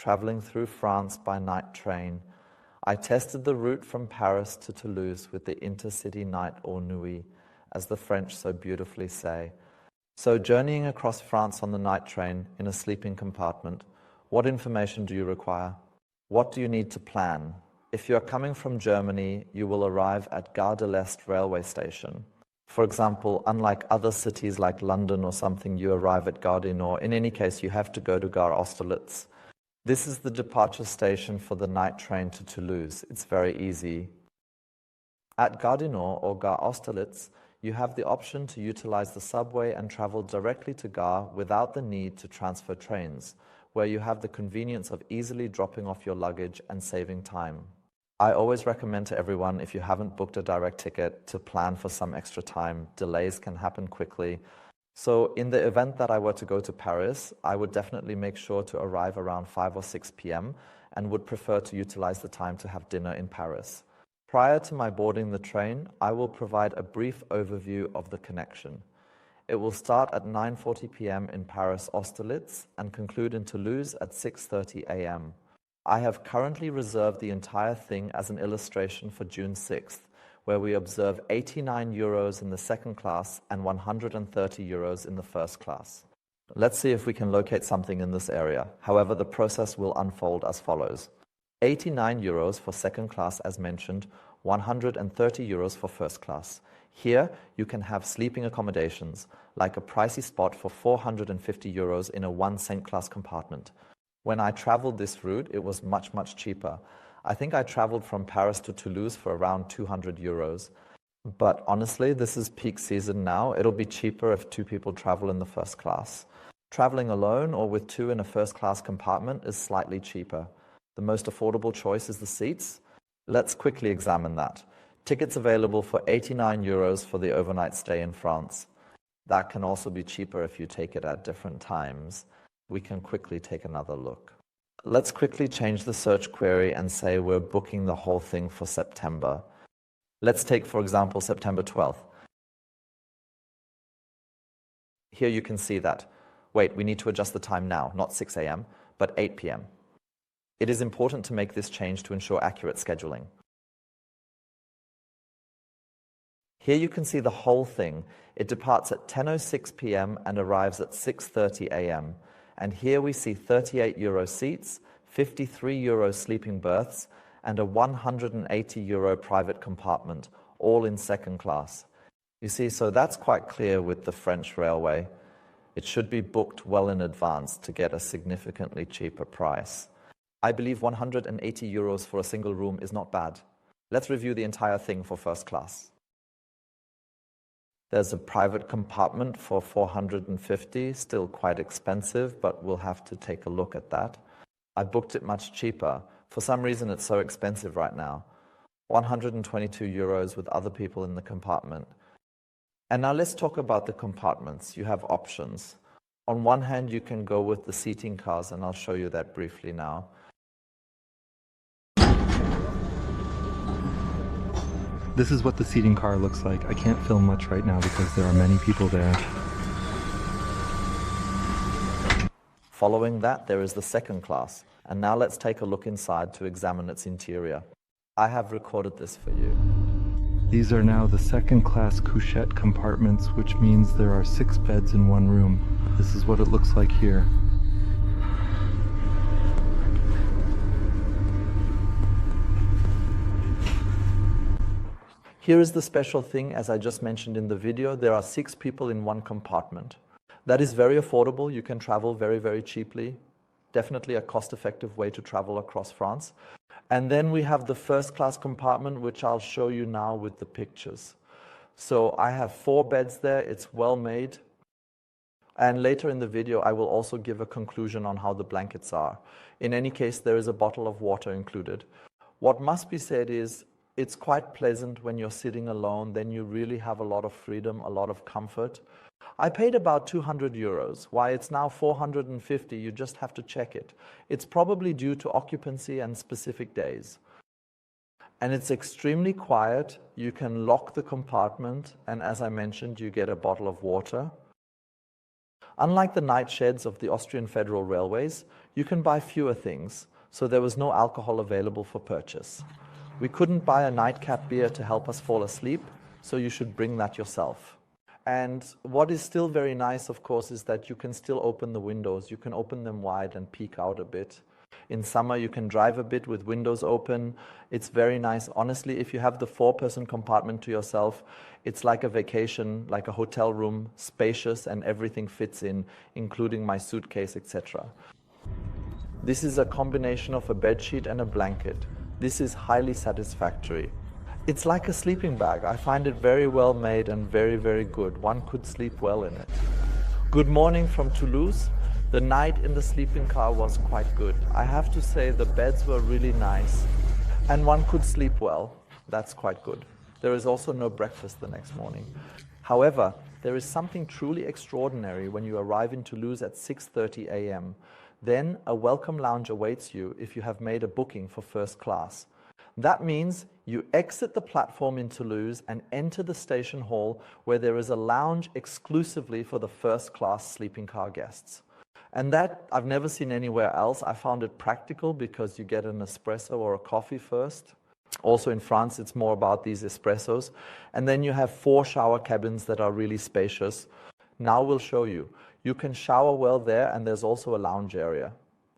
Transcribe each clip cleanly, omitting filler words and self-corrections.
traveling through France by night train. I tested the route from Paris to Toulouse with the Intercity night or nuit, as the French so beautifully say. So journeying across France on the night train in a sleeping compartment, what information do you require? What do you need to plan? If you are coming from Germany, you will arrive at Gare de l'Est railway station. For example, unlike other cities like London or something, you arrive at Gare du Nord. In any case, you have to go to Gare Austerlitz. This is the departure station for the night train to Toulouse. It's very easy. At Gare du Nord or Gare Austerlitz, you have the option to utilize the subway and travel directly to Gare without the need to transfer trains, where you have the convenience of easily dropping off your luggage and saving time. I always recommend to everyone, if you haven't booked a direct ticket, to plan for some extra time. Delays can happen quickly. So in the event that I were to go to Paris, I would definitely make sure to arrive around 5 or 6 p.m. and would prefer to utilize the time to have dinner in Paris. Prior to my boarding the train, I will provide a brief overview of the connection. It will start at 9:40 p.m. in Paris Austerlitz and conclude in Toulouse at 6:30 a.m. I have currently reserved the entire thing as an illustration for June 6th, where we observe 89 euros in the second class and 130 euros in the first class. Let's see if we can locate something in this area. However, the process will unfold as follows. 89 euros for second class as mentioned, 130 euros for first class. Here, you can have sleeping accommodations, like a pricey spot for 450 euros in a 1 class compartment. When I traveled this route, it was much, much cheaper. I think I traveled from Paris to Toulouse for around 200 euros. But honestly, this is peak season now. It'll be cheaper if 2 people travel in the first class. Traveling alone or with 2 in a first class compartment is slightly cheaper. The most affordable choice is the seats. Let's quickly examine that. Tickets available for 89 euros for the overnight stay in France. That can also be cheaper if you take it at different times. We can quickly take another look. Let's quickly change the search query and say we're booking the whole thing for September. Let's take, for example, September 12th. Here you can see that. Wait, we need to adjust the time now, not 6 a.m., but 8 p.m. It is important to make this change to ensure accurate scheduling. Here you can see the whole thing. It departs at 10:06 p.m. and arrives at 6:30 a.m. And here we see 38 euro seats, 53 euro sleeping berths, and a 180 euro private compartment, all in second class. You see, so that's quite clear with the French railway. It should be booked well in advance to get a significantly cheaper price. I believe 180 euros for a single room is not bad. Let's review the entire thing for first class. There's a private compartment for 450, still quite expensive, but we'll have to take a look at that. I booked it much cheaper. For some reason, it's so expensive right now. 122 euros with other people in the compartment. And now let's talk about the compartments. You have options. On one hand, you can go with the seating cars, and I'll show you that briefly now. This is what the seating car looks like. I can't film much right now because there are many people there. Following that, there is the second class. And now let's take a look inside to examine its interior. I have recorded this for you. These are now the second class couchette compartments, which means there are 6 beds in one room. This is what it looks like here. Here is the special thing, as I just mentioned in the video, there are 6 people in one compartment. That is very affordable. You can travel very, very cheaply. Definitely a cost-effective way to travel across France. And then we have the first class compartment, which I'll show you now with the pictures. So I have 4 beds there. It's well made. And later in the video, I will also give a conclusion on how the blankets are. In any case, there is a bottle of water included. What must be said is, it's quite pleasant when you're sitting alone, then you really have a lot of freedom, a lot of comfort. I paid about 200 euros. Why it's now 450, you just have to check it. It's probably due to occupancy and specific days. And it's extremely quiet. You can lock the compartment, and as I mentioned, you get a bottle of water. Unlike the night sheds of the Austrian Federal Railways, you can buy fewer things, so there was no alcohol available for purchase. We couldn't buy a nightcap beer to help us fall asleep, so you should bring that yourself. And what is still very nice, of course, is that you can still open the windows. You can open them wide and peek out a bit. In summer, you can drive a bit with windows open. It's very nice. Honestly, if you have the 4-person compartment to yourself, it's like a vacation, like a hotel room, spacious, and everything fits in, including my suitcase, etc. This is a combination of a bedsheet and a blanket. This is highly satisfactory. It's like a sleeping bag. I find it very well made and very, very good. One could sleep well in it. Good morning from Toulouse. The night in the sleeping car was quite good. I have to say the beds were really nice and one could sleep well. That's quite good. There is also no breakfast the next morning. However, there is something truly extraordinary when you arrive in Toulouse at 6:30 a.m. Then a welcome lounge awaits you if you have made a booking for first class. That means you exit the platform in Toulouse and enter the station hall where there is a lounge exclusively for the first class sleeping car guests. And that I've never seen anywhere else. I found it practical because you get an espresso or a coffee first. Also in France, it's more about these espressos. And then you have 4 shower cabins that are really spacious. Now we'll show you. You can shower well there, and there's also a lounge area.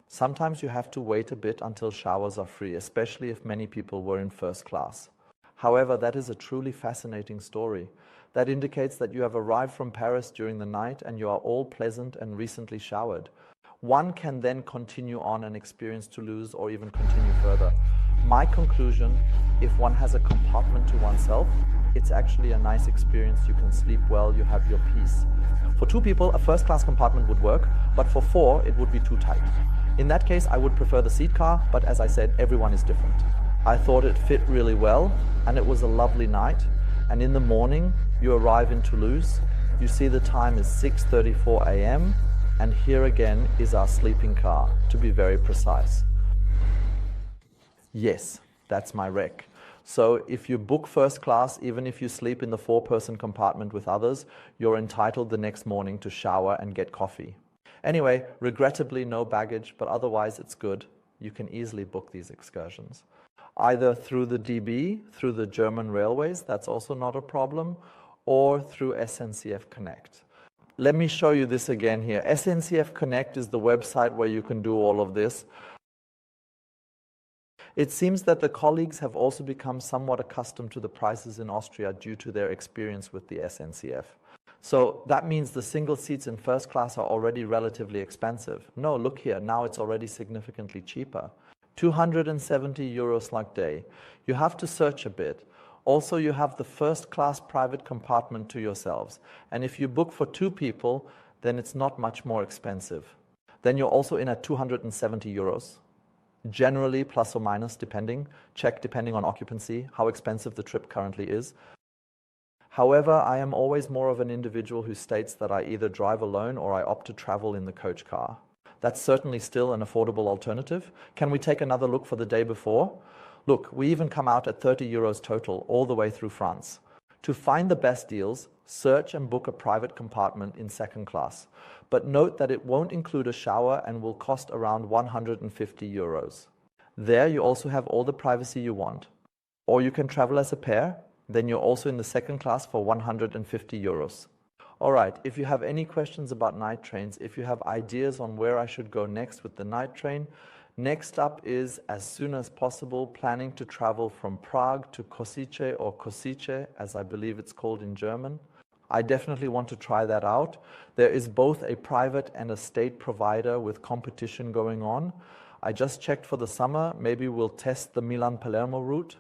Sometimes you have to wait a bit until showers are free, especially if many people were in first class. However, that is a truly fascinating story. That indicates that you have arrived from Paris during the night and you are all pleasant and recently showered. One can then continue on and experience Toulouse or even continue further. My conclusion, if one has a compartment to oneself, it's actually a nice experience. You can sleep well, you have your peace. For 2 people, a first class compartment would work, but for 4, it would be too tight. In that case, I would prefer the seat car, but as I said, everyone is different. I thought it fit really well, and it was a lovely night. And in the morning, you arrive in Toulouse. You see the time is 6:34 a.m. and here again is our sleeping car, to be very precise. Yes, that's my rec. So if you book first class, even if you sleep in the 4-person compartment with others, you're entitled the next morning to shower and get coffee. Anyway, regrettably no baggage, but otherwise it's good. You can easily book these excursions. Either through the DB, through the German railways, that's also not a problem, or through SNCF Connect. Let me show you this again here. SNCF Connect is the website where you can do all of this. It seems that the colleagues have also become somewhat accustomed to the prices in Austria due to their experience with the SNCF. So that means the single seats in first class are already relatively expensive. No, look here, now it's already significantly cheaper. 270 euros like day. You have to search a bit. Also, you have the first class private compartment to yourselves. And if you book for 2 people, then it's not much more expensive. Then you're also in at 270 euros. Generally, plus or minus, depending. Check depending on occupancy, how expensive the trip currently is. However, I am always more of an individual who states that I either drive alone or I opt to travel in the coach car. That's certainly still an affordable alternative. Can we take another look for the day before? Look, we even come out at 30 euros total all the way through France. To find the best deals, search and book a private compartment in second class. But note that it won't include a shower and will cost around 150 euros. There you also have all the privacy you want. Or you can travel as a pair, then you're also in the second class for 150 euros. All right, if you have any questions about night trains, if you have ideas on where I should go next with the night train, next up is, as soon as possible, planning to travel from Prague to Košice or Košice, as I believe it's called in German. I definitely want to try that out. There is both a private and a state provider with competition going on. I just checked for the summer. Maybe we'll test the Milan-Palermo route.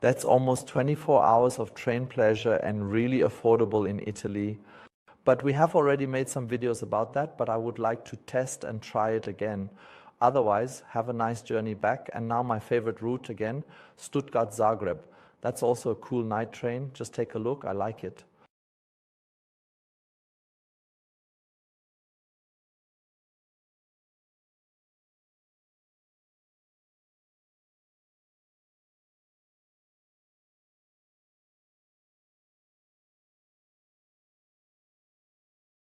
That's almost 24 hours of train pleasure and really affordable in Italy. But we have already made some videos about that, but I would like to test and try it again. Otherwise, have a nice journey back. And now my favorite route again, Stuttgart-Zagreb. That's also a cool night train. Just take a look. I like it.